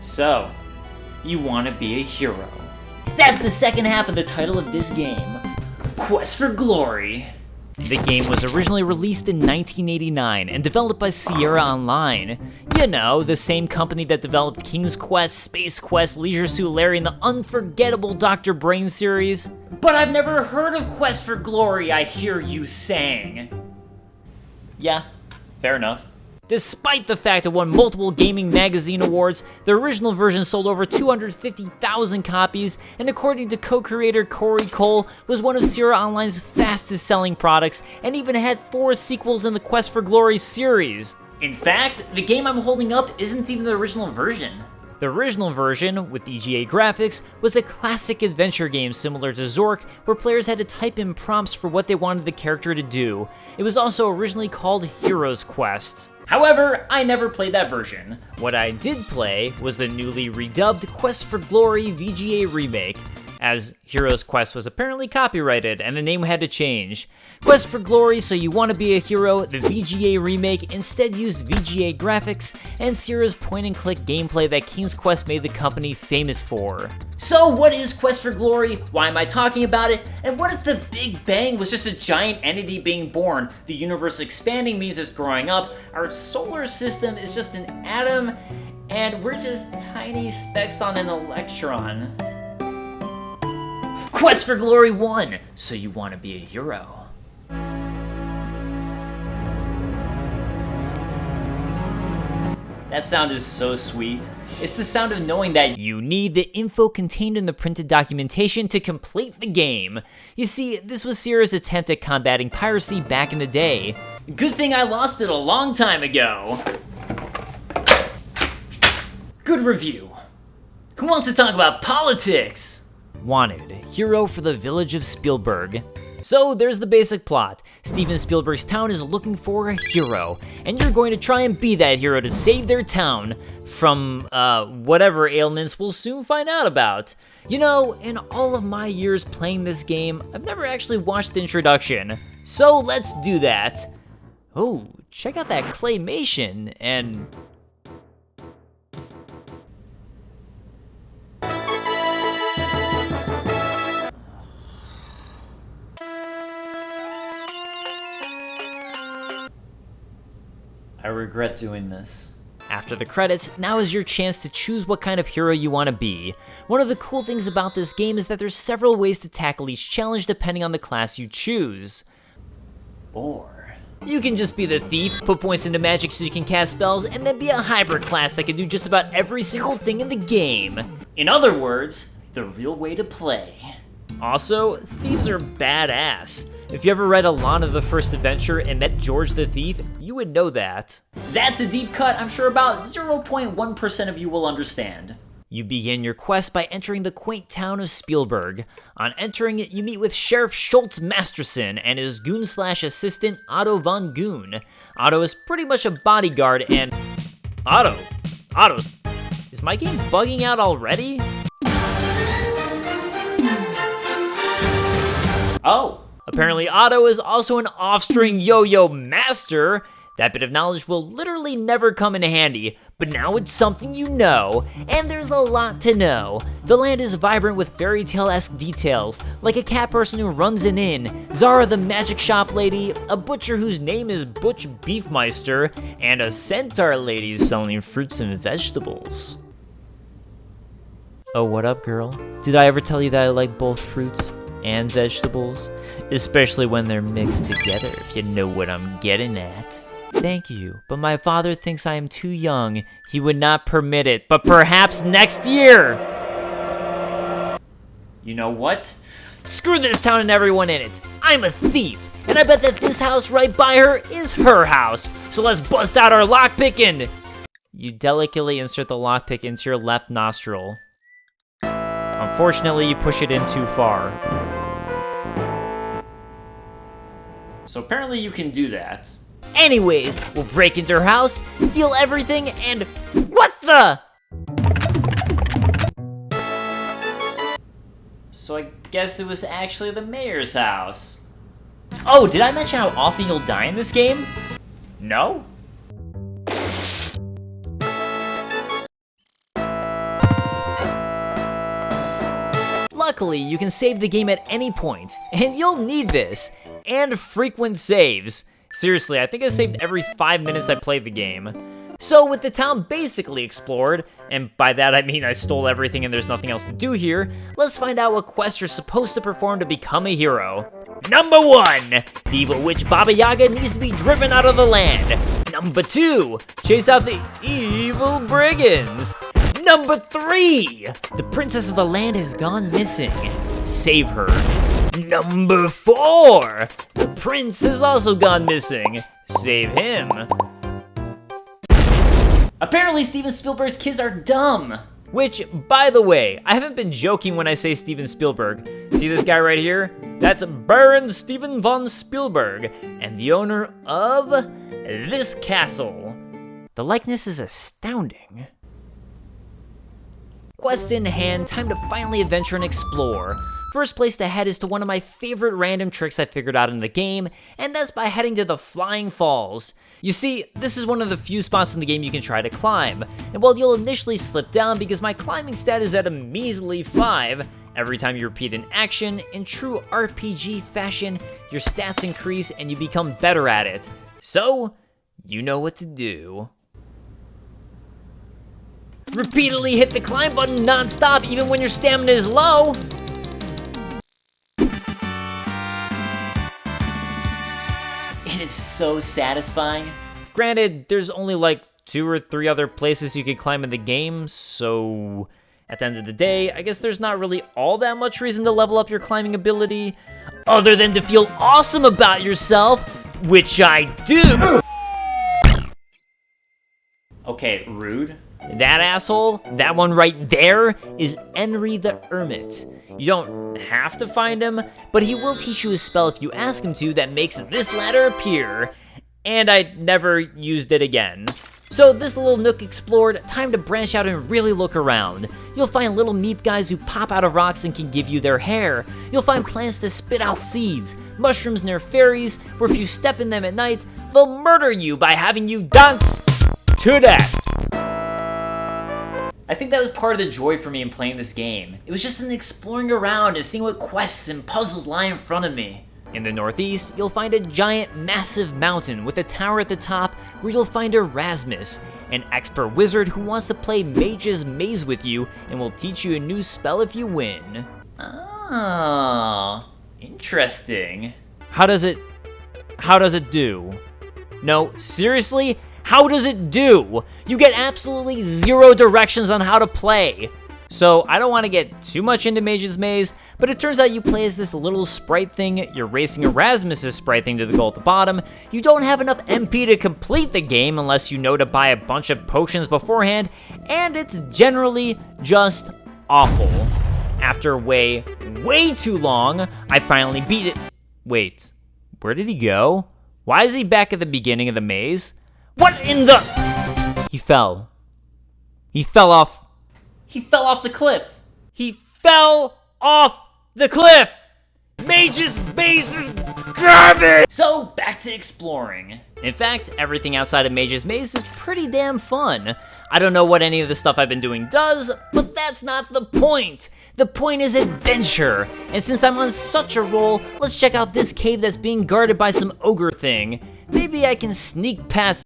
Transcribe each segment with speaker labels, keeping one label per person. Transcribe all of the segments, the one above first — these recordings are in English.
Speaker 1: So, you want to be a hero. That's the second half of the title of this game, Quest for Glory. The game was originally released in 1989 and developed by Sierra Online. You know, the same company that developed King's Quest, Space Quest, Leisure Suit Larry, and the unforgettable Dr. Brain series. But I've never heard of Quest for Glory, I hear you saying. Yeah, fair enough. Despite the fact it won multiple gaming magazine awards, the original version sold over 250,000 copies, and according to co-creator Corey Cole, was one of Sierra Online's fastest-selling products, and even had 4 sequels in the Quest for Glory series. In fact, the game I'm holding up isn't even the original version. The original version, with VGA graphics, was a classic adventure game similar to Zork, where players had to type in prompts for what they wanted the character to do. It was also originally called Hero's Quest. However, I never played that version. What I did play was the newly redubbed Quest for Glory VGA Remake, as Hero's Quest was apparently copyrighted and the name had to change. Quest for Glory, So You Want to Be a Hero, the VGA Remake instead used VGA graphics and Sierra's point-and-click gameplay that King's Quest made the company famous for. So what is Quest for Glory? Why am I talking about it? And what if the Big Bang was just a giant entity being born, the universe expanding means it's growing up, our solar system is just an atom, and we're just tiny specks on an electron? Quest for Glory 1, So You Want to Be a Hero. That sound is so sweet. It's the sound of knowing that you need the info contained in the printed documentation to complete the game. You see, this was Sierra's attempt at combating piracy back in the day. Good thing I lost it a long time ago. Good review. Who wants to talk about politics? Wanted, hero for the village of Spielberg. So there's the basic plot. Steven Spielberg's town is looking for a hero, and you're going to try and be that hero to save their town from, whatever ailments we'll soon find out about. You know, in all of my years playing this game, I've never actually watched the introduction, so let's do that. Oh, check out that claymation, and... I regret doing this. After the credits, now is your chance to choose what kind of hero you want to be. One of the cool things about this game is that there's several ways to tackle each challenge depending on the class you choose. Or you can just be the thief, put points into magic so you can cast spells, and then be a hybrid class that can do just about every single thing in the game. In other words, the real way to play. Also, thieves are badass. If you ever read Alana the First Adventure and met George the Thief, you would know that. That's a deep cut I'm sure about 0.1% of you will understand. You begin your quest by entering the quaint town of Spielberg. On entering it, you meet with Sheriff Schultz Masterson and his goon/assistant Otto von Goon. Otto is pretty much a bodyguard and... Otto, is my game bugging out already? Oh. Apparently Otto is also an off-string yo-yo master. That bit of knowledge will literally never come in handy, but now it's something you know, and there's a lot to know. The land is vibrant with fairy tale-esque details, like a cat person who runs an inn, Zara the magic shop lady, a butcher whose name is Butch Beefmeister, and a centaur lady selling fruits and vegetables. Oh, what up, girl? Did I ever tell you that I like both fruits and vegetables? Especially when they're mixed together, if you know what I'm getting at. Thank you, but my father thinks I am too young. He would not permit it, but perhaps next year! You know what? Screw this town and everyone in it. I'm a thief, and I bet that this house right by her is her house. So let's bust out our lockpick and... You delicately insert the lockpick into your left nostril. Unfortunately, you push it in too far. So apparently you can do that. Anyways, we'll break into her house, steal everything, and... What the? So I guess it was actually the mayor's house. Oh, did I mention how often you'll die in this game? No? luckily, you can save the game at any point, and you'll need this, and frequent saves. Seriously, I think I saved every 5 minutes I played the game. So with the town basically explored, and by that I mean I stole everything and there's nothing else to do here, let's find out what quests you're supposed to perform to become a hero. Number 1, the evil witch Baba Yaga needs to be driven out of the land. Number 2, chase out the evil brigands. Number 3, the princess of the land has gone missing. Save her. Number 4, the prince has also gone missing. Save him. Apparently Steven Spielberg's kids are dumb. Which, by the way, I haven't been joking when I say Steven Spielberg. See this guy right here? That's Baron Steven von Spielberg, and the owner of this castle. The likeness is astounding. Quests in hand, time to finally adventure and explore. First place to head is to one of my favorite random tricks I figured out in the game, and that's by heading to the Flying Falls. You see, this is one of the few spots in the game you can try to climb, and while you'll initially slip down because my climbing stat is at a measly 5, every time you repeat an action, in true RPG fashion, your stats increase and you become better at it. So, you know what to do. Repeatedly hit the climb button non-stop even when your stamina is low. It is so satisfying. Granted, there's only like 2 or 3 other places you could climb in the game, so at the end of the day, I guess there's not really all that much reason to level up your climbing ability, other than to feel awesome about yourself, which I do. Okay, rude. That asshole, that one right there, is Henry the Hermit. You don't have to find him, but he will teach you a spell if you ask him to that makes this ladder appear, and I never used it again. So this little nook explored, time to branch out and really look around. You'll find little meat guys who pop out of rocks and can give you their hair. You'll find plants that spit out seeds, mushrooms near fairies, where if you step in them at night, they'll murder you by having you dance to death. I think that was part of the joy for me in playing this game. It was just an exploring around and seeing what quests and puzzles lie in front of me. In the northeast, you'll find a giant, massive mountain with a tower at the top where you'll find Erasmus, an expert wizard who wants to play Mage's Maze with you and will teach you a new spell if you win. Oh, interesting. How does it do? No, seriously? How does it do? You get absolutely 0 directions on how to play. So I don't want to get too much into Mage's Maze, but it turns out you play as this little sprite thing, you're racing Erasmus's sprite thing to the goal at the bottom, you don't have enough MP to complete the game unless you know to buy a bunch of potions beforehand, and it's generally just awful. After way too long, I finally beat it. Wait, where did he go? Why is he back at the beginning of the maze? What in the... He fell. He fell off. He fell off the cliff. He fell off the cliff. Mage's Maze is garbage. So back to exploring. In fact, everything outside of Mage's Maze is pretty damn fun. I don't know what any of the stuff I've been doing does, but that's not the point. The point is adventure. And since I'm on such a roll, let's check out this cave that's being guarded by some ogre thing. Maybe I can sneak past...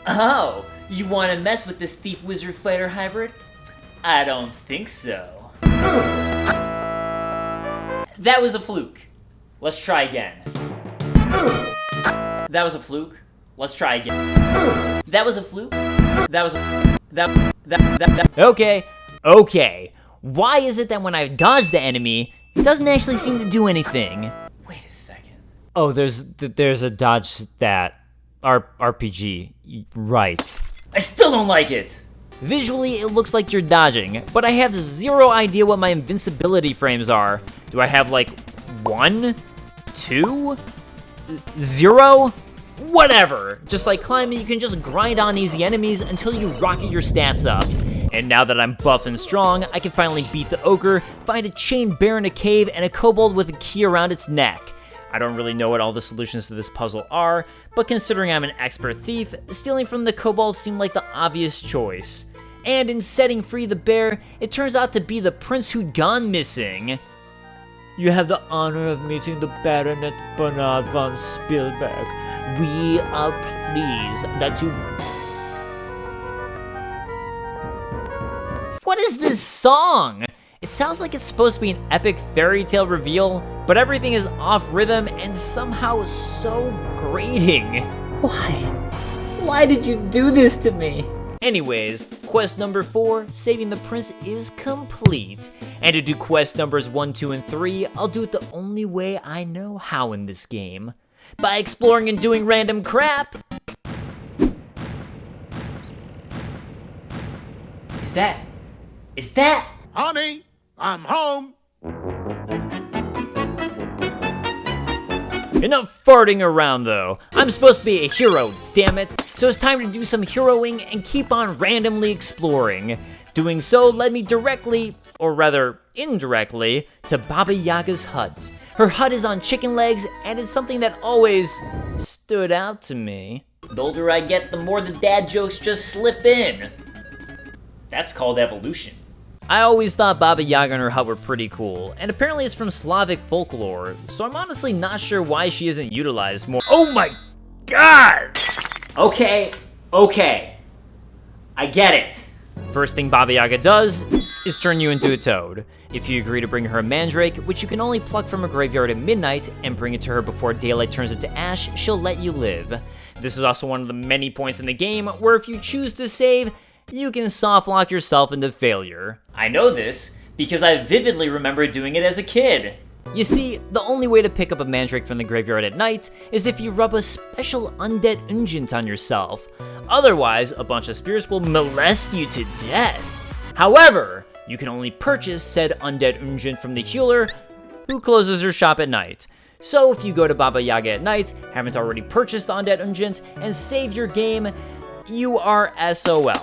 Speaker 1: Oh, you want to mess with this thief wizard fighter hybrid? I don't think so. That was a fluke. Let's try again. That was a fluke. Let's try again. That was a fluke. That was Okay. Why is it that when I dodge the enemy, it doesn't actually seem to do anything? Wait a second. Oh, there's a dodge stat. RPG. Right. I still don't like it! Visually, it looks like you're dodging, but I have 0 idea what my invincibility frames are. Do I have like 1? 2? 0? Whatever! Just like climbing, you can just grind on easy enemies until you rocket your stats up. And now that I'm buff and strong, I can finally beat the ogre, find a chained bear in a cave, and a kobold with a key around its neck. I don't really know what all the solutions to this puzzle are, but considering I'm an expert thief, stealing from the kobold seemed like the obvious choice. and in setting free the bear, it turns out to be the prince who'd gone missing. You have the honor of meeting the Baronet Bernard von Spielberg. We are pleased that you... What is this song? It sounds like it's supposed to be an epic fairy tale reveal, but everything is off rhythm and somehow so grating. Why? Why did you do this to me? Anyways, quest number 4, saving the prince, is complete. And to do quest numbers 1, 2, and 3, I'll do it the only way I know how in this game. By exploring and doing random crap. Is that?
Speaker 2: Honey, I'm home.
Speaker 1: Enough farting around though. I'm supposed to be a hero, damn it. So it's time to do some heroing and keep on randomly exploring. Doing so led me directly, or rather indirectly, to Baba Yaga's hut. Her hut is on chicken legs and it's something that always stood out to me. The older I get, the more the dad jokes just slip in. That's called evolution. I always thought Baba Yaga and her hut were pretty cool, and apparently it's from Slavic folklore, so I'm honestly not sure why she isn't utilized more. Oh my god! Okay. I get it. First thing Baba Yaga does is turn you into a toad. If you agree to bring her a mandrake, which you can only pluck from a graveyard at midnight, and bring it to her before daylight turns into ash, she'll let you live. This is also one of the many points in the game where if you choose to save, you can soft lock yourself into failure. I know this because I vividly remember doing it as a kid. You see, the only way to pick up a mandrake from the graveyard at night is if you rub a special undead unguent on yourself. Otherwise, a bunch of spirits will molest you to death. However, you can only purchase said undead unguent from the healer who closes her shop at night. So if you go to Baba Yaga at night, haven't already purchased the undead unguent, and save your game, you are SOL.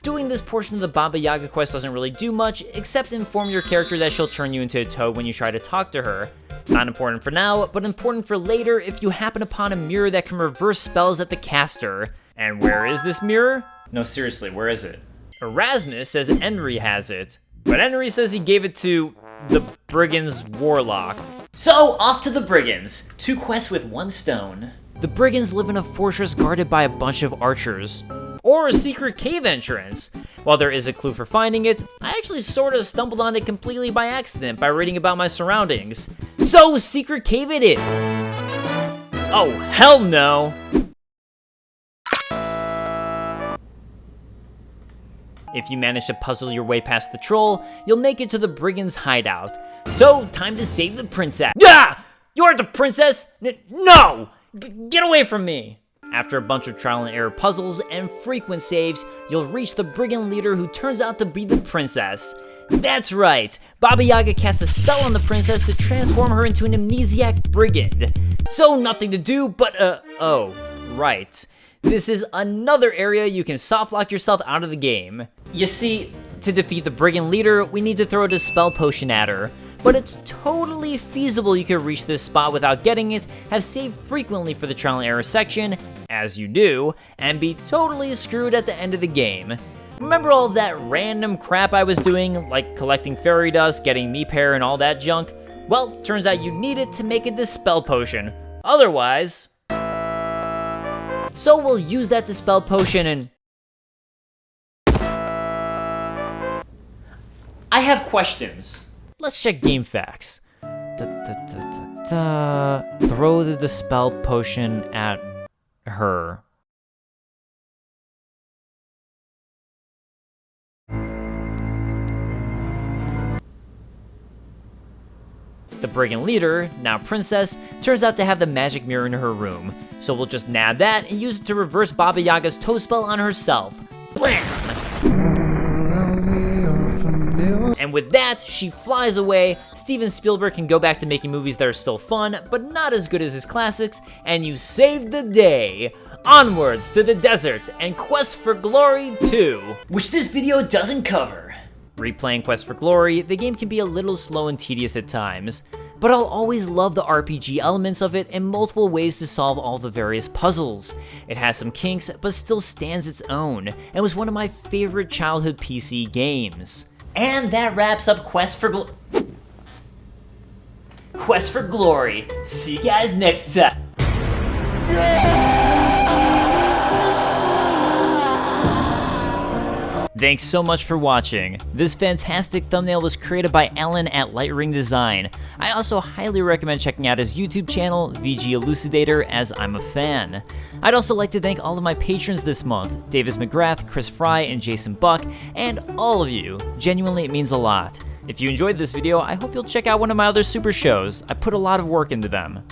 Speaker 1: Doing this portion of the Baba Yaga quest doesn't really do much, except inform your character that she'll turn you into a toad when you try to talk to her. Not important for now, but important for later if you happen upon a mirror that can reverse spells at the caster. And where is this mirror? No, seriously, where is it? Erasmus says Henry has it, but Henry says he gave it to the Brigands Warlock. So, off to the Brigands. 2 quests with 1 stone. The Brigands live in a fortress guarded by a bunch of archers. Or a secret cave entrance. While there is a clue for finding it, I actually sort of stumbled on it completely by accident by reading about my surroundings. So, secret cave it is! Oh, hell no! If you manage to puzzle your way past the troll, you'll make it to the Brigands' hideout. So, time to save the princess. Yeah! You are the princess? No! Get away from me! After a bunch of trial and error puzzles and frequent saves, you'll reach the brigand leader who turns out to be the princess. That's right, Baba Yaga casts a spell on the princess to transform her into an amnesiac brigand. So nothing to do but, oh, right. This is another area you can soft lock yourself out of the game. You see, to defeat the brigand leader, we need to throw a dispel potion at her. But it's totally feasible you could reach this spot without getting it, have saved frequently for the trial and error section, as you do, and be totally screwed at the end of the game. Remember all of that random crap I was doing, like collecting fairy dust, getting meep hair, and all that junk? Well, turns out you need it to make a dispel potion. Otherwise... So we'll use that dispel potion and... I have questions. Let's check game facts. Throw the dispel potion at her. The brigand leader, now princess, turns out to have the magic mirror in her room. So we'll just nab that and use it to reverse Baba Yaga's toe spell on herself. Blam! And with that, she flies away. Steven Spielberg can go back to making movies that are still fun, but not as good as his classics, and you saved the day. Onwards to the desert and Quest for Glory 2, which this video doesn't cover. Replaying Quest for Glory, the game can be a little slow and tedious at times, but I'll always love the RPG elements of it and multiple ways to solve all the various puzzles. It has some kinks, but still stands its own, and was one of my favorite childhood PC games. And that wraps up Quest for Glory. See you guys next time. Thanks so much for watching. This fantastic thumbnail was created by Alan at Lightring Design. I also highly recommend checking out his YouTube channel, VG Elucidator, as I'm a fan. I'd also like to thank all of my patrons this month, Davis McGrath, Chris Fry, and Jason Buck, and all of you. Genuinely, it means a lot. If you enjoyed this video, I hope you'll check out one of my other super shows. I put a lot of work into them.